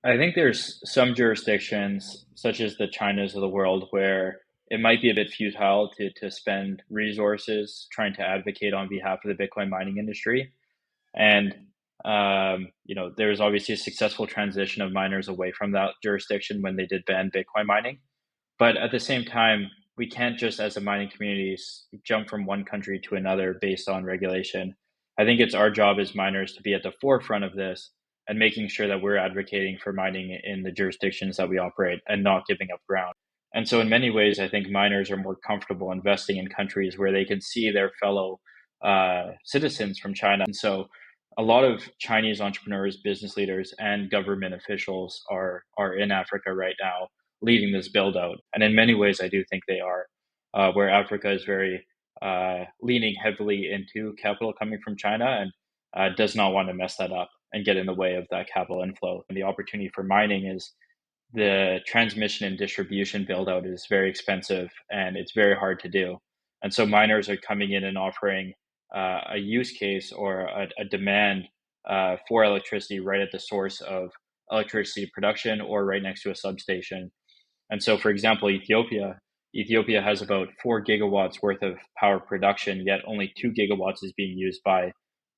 I think there's some jurisdictions, such as the Chinas of the world, where it might be a bit futile to spend resources trying to advocate on behalf of the Bitcoin mining industry. And there's obviously a successful transition of miners away from that jurisdiction when they did ban Bitcoin mining. But at the same time, we can't just, as a mining community, jump from one country to another based on regulation. I think it's our job as miners to be at the forefront of this and making sure that we're advocating for mining in the jurisdictions that we operate and not giving up ground. And so, in many ways, I think miners are more comfortable investing in countries where they can see their fellow citizens from China. And so, a lot of Chinese entrepreneurs, business leaders, and government officials are in Africa right now leading this build out. And in many ways, I do think they are, where Africa is very leaning heavily into capital coming from China and does not want to mess that up and get in the way of that capital inflow. And the opportunity for mining is the transmission and distribution build out is very expensive and it's very hard to do. And so miners are coming in and offering a use case or a demand for electricity right at the source of electricity production or right next to a substation. And so, for example, Ethiopia has about 4 gigawatts worth of power production, yet only 2 gigawatts is being used by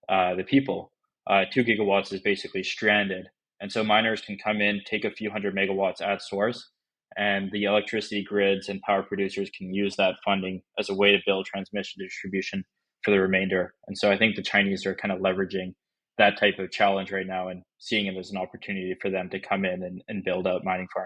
the people. 2 gigawatts is basically stranded. And so miners can come in, take a few hundred megawatts at source, and the electricity grids and power producers can use that funding as a way to build transmission distribution for the remainder. And so I think the Chinese are kind of leveraging that type of challenge right now and seeing it as an opportunity for them to come in and build out mining farms.